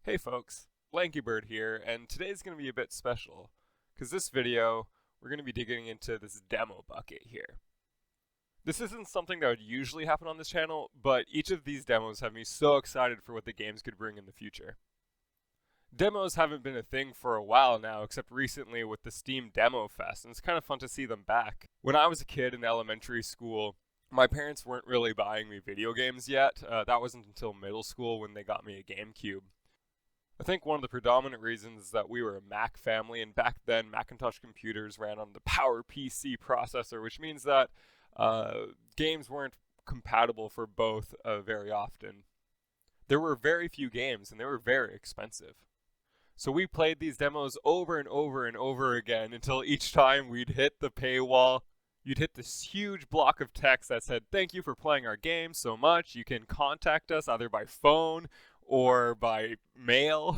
Hey folks, Lankybird here, and today's going to be a bit special, because this video, we're going to be digging into this demo bucket here. This isn't something that would usually happen on this channel, but each of these demos have me so excited for what the games could bring in the future. Demos haven't been a thing for a while now, except recently with the Steam Demo Fest, and it's kind of fun to see them back. When I was a kid in elementary school, my parents weren't really buying me video games yet. That wasn't until middle school when they got me a GameCube. I think one of the predominant reasons is that we were a Mac family, and back then Macintosh computers ran on the PowerPC processor, which means that games weren't compatible for both very often. There were very few games, and they were very expensive. So we played these demos over and over and over again until each time we'd hit the paywall. You'd hit this huge block of text that said, "Thank you for playing our game so much. You can contact us either by phone or by mail,"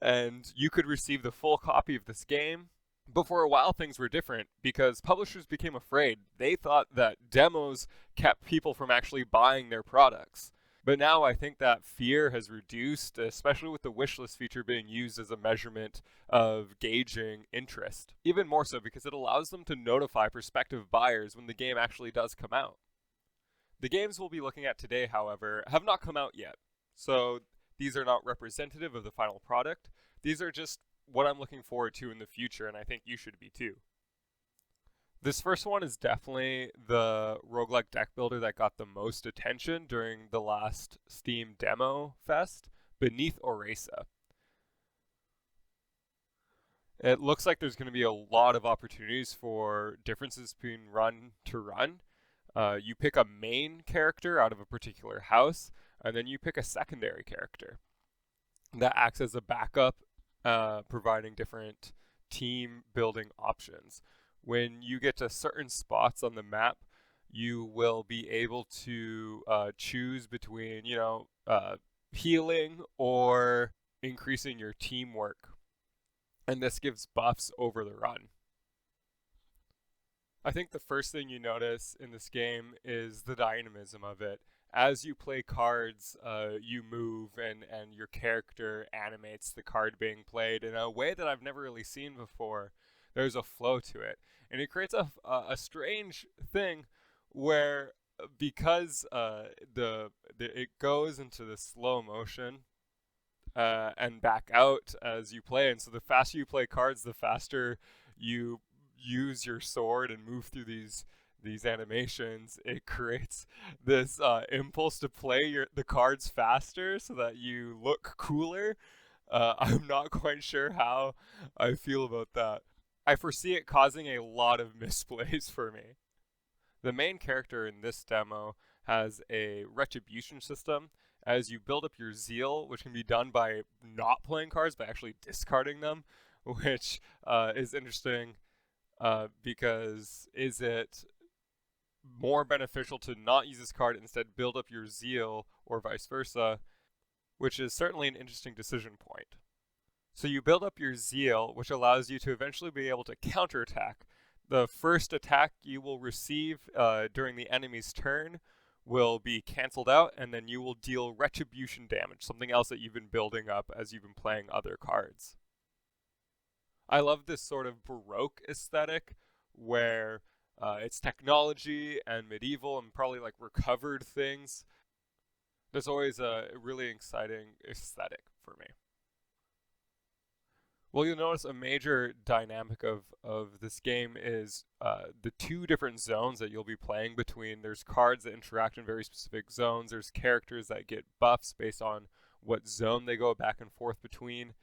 and you could receive the full copy of this game. But for a while, things were different because publishers became afraid. They thought that demos kept people from actually buying their products. But now I think that fear has reduced, especially with the wishlist feature being used as a measurement of gauging interest. Even more so because it allows them to notify prospective buyers when the game actually does come out. The games we'll be looking at today, however, have not come out yet. So these are not representative of the final product. These are just what I'm looking forward to in the future, and I think you should be too. This first one is definitely the roguelike deck builder that got the most attention during the last Steam Demo Fest, Beneath Oresa. It looks like there's going to be a lot of opportunities for differences between run to run. You pick a main character out of a particular house, and then you pick a secondary character that acts as a backup, providing different team building options. When you get to certain spots on the map, you will be able to choose between, healing or increasing your teamwork. And this gives buffs over the run. I think the first thing you notice in this game is the dynamism of it. As you play cards, you move and your character animates the card being played in a way that I've never really seen before. There's a flow to it. And it creates a strange thing where because it goes into the slow motion and back out as you play. And so the faster you play cards, the faster you use your sword and move through these animations. It creates this impulse to play the cards faster so that you look cooler. I'm not quite sure how I feel about that. I foresee it causing a lot of misplays for me. The main character in this demo has a retribution system. As you build up your zeal, which can be done by not playing cards, but actually discarding them, which is interesting because is it more beneficial to not use this card, instead build up your zeal, or vice versa, which is certainly an interesting decision point. So you build up your zeal, which allows you to eventually be able to counterattack. The first attack you will receive during the enemy's turn will be cancelled out, and then you will deal retribution damage, something else that you've been building up as you've been playing other cards. I love this sort of Baroque aesthetic where it's technology and medieval and probably like recovered things. There's always a really exciting aesthetic for me. Well, you'll notice a major dynamic of this game is the two different zones that you'll be playing between. There's cards that interact in very specific zones. There's characters that get buffs based on what zone they go back and forth between.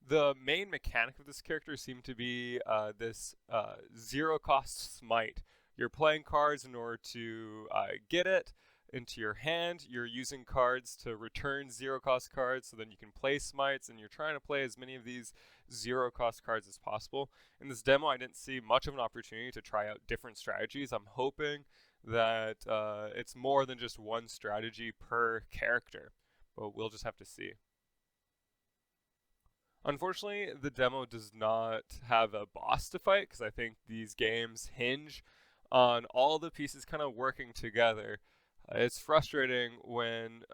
The main mechanic of this character seemed to be this zero-cost smite. You're playing cards in order to get it into your hand. You're using cards to return zero-cost cards, so then you can play smites, and you're trying to play as many of these zero-cost cards as possible. In this demo, I didn't see much of an opportunity to try out different strategies. I'm hoping that it's more than just one strategy per character, but we'll just have to see. Unfortunately, the demo does not have a boss to fight, because I think these games hinge on all the pieces kind of working together. It's frustrating when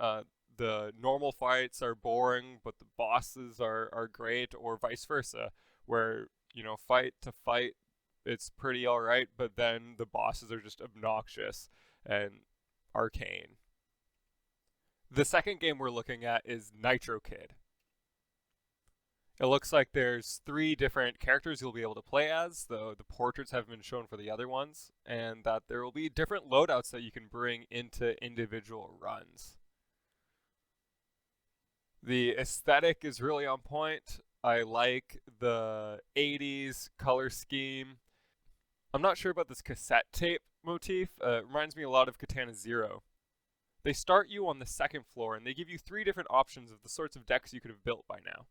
the normal fights are boring, but the bosses are great, or vice versa, where, fight to fight, it's pretty alright, but then the bosses are just obnoxious and arcane. The second game we're looking at is Nitro Kid. It looks like there's 3 different characters you'll be able to play as, though the portraits haven't been shown for the other ones, and that there will be different loadouts that you can bring into individual runs. The aesthetic is really on point. I like the 80s color scheme. I'm not sure about this cassette tape motif. It reminds me a lot of Katana Zero. They start you on the 2nd floor, and they give you 3 different options of the sorts of decks you could have built by now.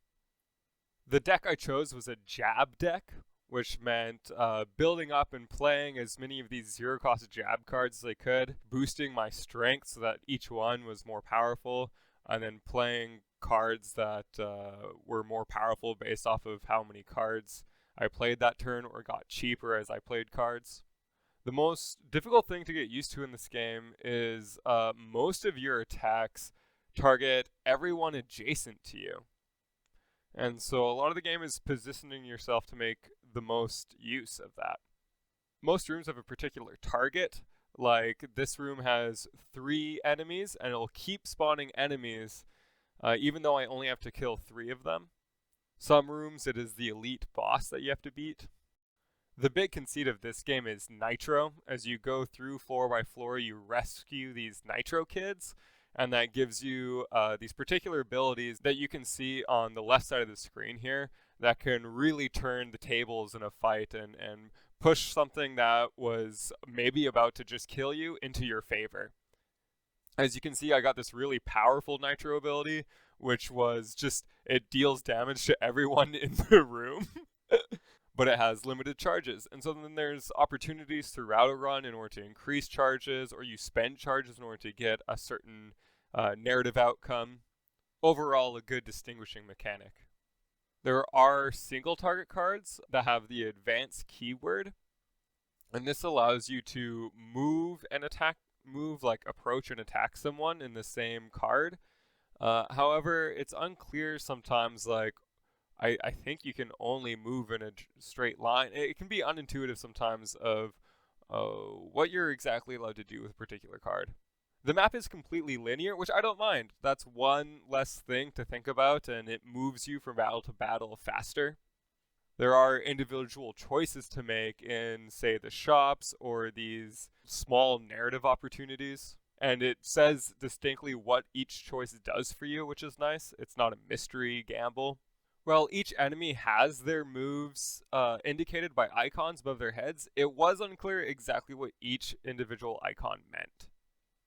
The deck I chose was a jab deck, which meant building up and playing as many of these 0-cost jab cards as I could, boosting my strength so that each one was more powerful, and then playing cards that were more powerful based off of how many cards I played that turn or got cheaper as I played cards. The most difficult thing to get used to in this game is most of your attacks target everyone adjacent to you. And so a lot of the game is positioning yourself to make the most use of that. Most rooms have a particular target. Like this room has 3 enemies, and it'll keep spawning enemies even though I only have to kill 3 of them. Some rooms it is the elite boss that you have to beat. The big conceit of this game is Nitro. As you go through floor by floor, you rescue these Nitro kids, and that gives you these particular abilities that you can see on the left side of the screen here that can really turn the tables in a fight and push something that was maybe about to just kill you into your favor. As you can see, I got this really powerful Nitro ability, which was just, it deals damage to everyone in the room. But it has limited charges. And so then there's opportunities throughout a run in order to increase charges, or you spend charges in order to get a certain narrative outcome. Overall, a good distinguishing mechanic. There are single target cards that have the advanced keyword, and this allows you to move and approach and attack someone in the same card. However, it's unclear sometimes, I think you can only move in a straight line. It can be unintuitive sometimes of what you're exactly allowed to do with a particular card. The map is completely linear, which I don't mind. That's one less thing to think about, and it moves you from battle to battle faster. There are individual choices to make in, say, the shops or these small narrative opportunities. And it says distinctly what each choice does for you, which is nice. It's not a mystery gamble. Well, each enemy has their moves indicated by icons above their heads. It was unclear exactly what each individual icon meant.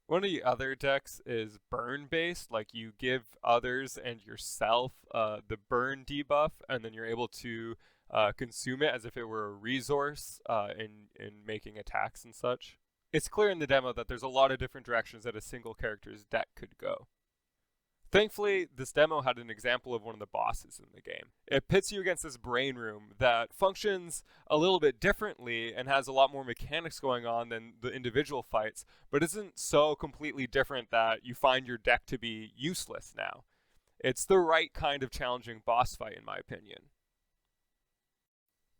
One of the other decks is burn-based, like you give others and yourself the burn debuff, and then you're able to consume it as if it were a resource in making attacks and such. It's clear in the demo that there's a lot of different directions that a single character's deck could go. Thankfully, this demo had an example of one of the bosses in the game. It pits you against this brain room that functions a little bit differently and has a lot more mechanics going on than the individual fights, but isn't so completely different that you find your deck to be useless now. It's the right kind of challenging boss fight, in my opinion.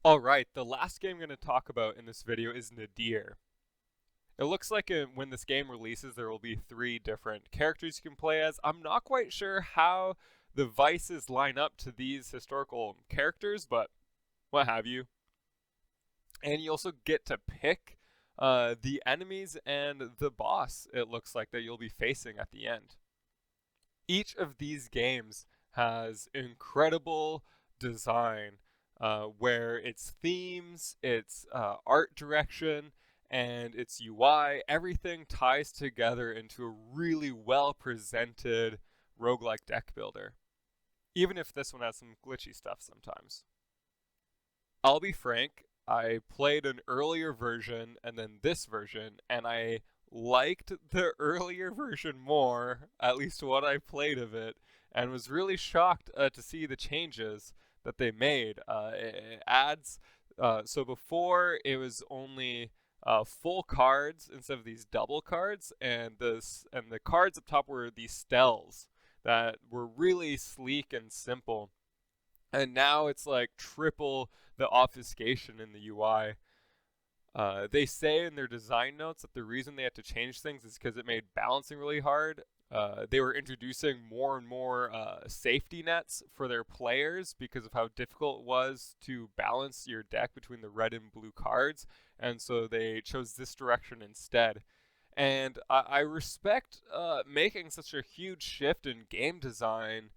Alright, the last game I'm going to talk about in this video is Nadir. It looks like when this game releases, there will be 3 different characters you can play as. I'm not quite sure how the vices line up to these historical characters, but what have you. And you also get to pick the enemies and the boss, it looks like, that you'll be facing at the end. Each of these games has incredible design, where its themes, its art direction, and its UI, everything ties together into a really well-presented roguelike deck builder. Even if this one has some glitchy stuff sometimes. I'll be frank, I played an earlier version and then this version, and I liked the earlier version more, at least what I played of it, and was really shocked to see the changes that they made. It adds, so before it was only full cards instead of these double cards, and the cards up top were these stels, that were really sleek and simple. And now it's like triple the obfuscation in the UI. They say in their design notes that the reason they had to change things is because it made balancing really hard. They were introducing more and more safety nets for their players because of how difficult it was to balance your deck between the red and blue cards, and so they chose this direction instead. And I respect making such a huge shift in game design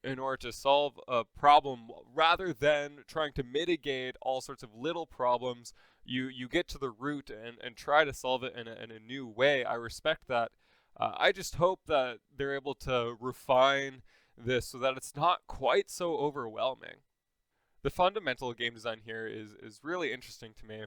in order to solve a problem rather than trying to mitigate all sorts of little problems. You get to the root and try to solve it in a new way. I respect that. I just hope that they're able to refine this so that it's not quite so overwhelming. The fundamental game design here is really interesting to me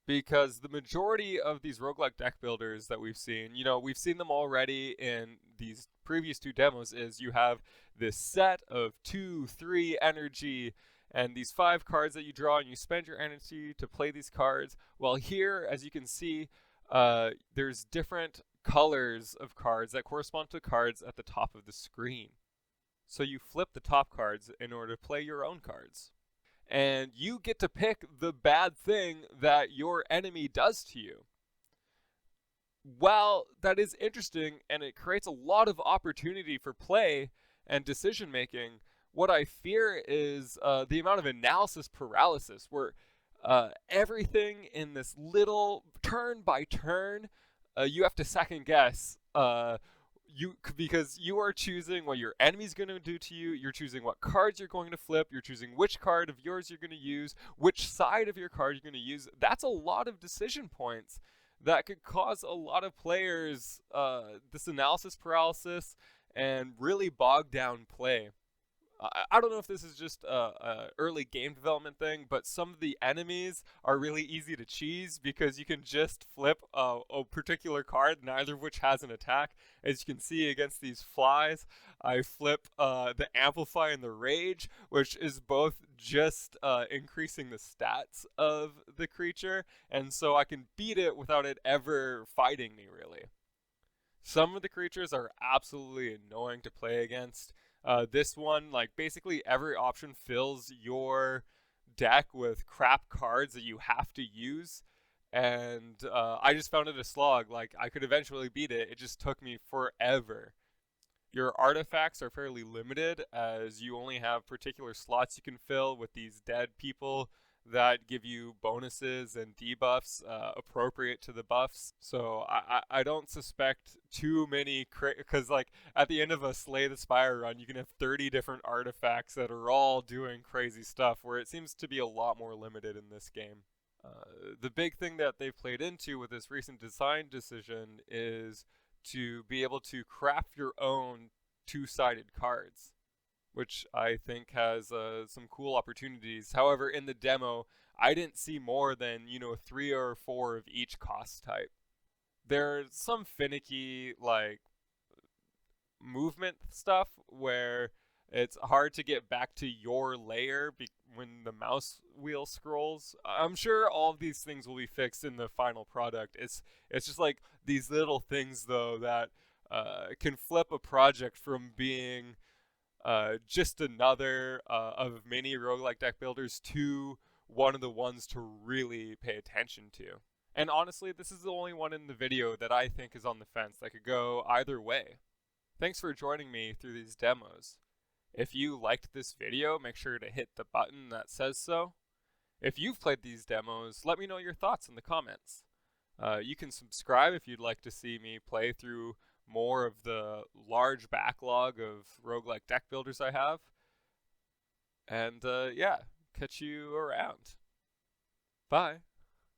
because the majority of these roguelike deck builders that we've seen, we've seen them already in these previous two demos, is you have this set of 2, 3 energy and these 5 cards that you draw, and you spend your energy to play these cards. Well, here, as you can see, there's different colors of cards that correspond to cards at the top of the screen. So you flip the top cards in order to play your own cards. And you get to pick the bad thing that your enemy does to you. While that is interesting and it creates a lot of opportunity for play and decision making, what I fear is the amount of analysis paralysis, where everything in this little turn by turn, you have to second guess. Because you are choosing what your enemy's going to do to you, you're choosing what cards you're going to flip, you're choosing which card of yours you're going to use, which side of your card you're going to use. That's a lot of decision points that could cause a lot of players this analysis paralysis and really bog down play. I don't know if this is just a early game development thing, but some of the enemies are really easy to cheese because you can just flip a particular card, neither of which has an attack. As you can see against these flies, I flip the Amplify and the Rage, which is both just increasing the stats of the creature, and so I can beat it without it ever fighting me, really. Some of the creatures are absolutely annoying to play against. This one, like, basically every option fills your deck with crap cards that you have to use, and I just found it a slog. Like, I could eventually beat it, it just took me forever. Your artifacts are fairly limited, as you only have particular slots you can fill with these dead people that give you bonuses and debuffs appropriate to the buffs. So I don't suspect too many, because like at the end of a Slay the Spire run, you can have 30 different artifacts that are all doing crazy stuff, where it seems to be a lot more limited in this game. The big thing that they've played into with this recent design decision is to be able to craft your own two-sided cards, which I think has some cool opportunities. However, in the demo, I didn't see more than, 3 or 4 of each cost type. There's some finicky, like, movement stuff where it's hard to get back to your layer when the mouse wheel scrolls. I'm sure all of these things will be fixed in the final product. It's just like these little things, though, that can flip a project from being just another of many roguelike deck builders to one of the ones to really pay attention to. And honestly, this is the only one in the video that I think is on the fence that could go either way. Thanks for joining me through these demos. If you liked this video, make sure to hit the button that says so. If you've played these demos, let me know your thoughts in the comments. You can subscribe if you'd like to see me play through more of the large backlog of roguelike deck builders I have. And yeah, catch you around. Bye.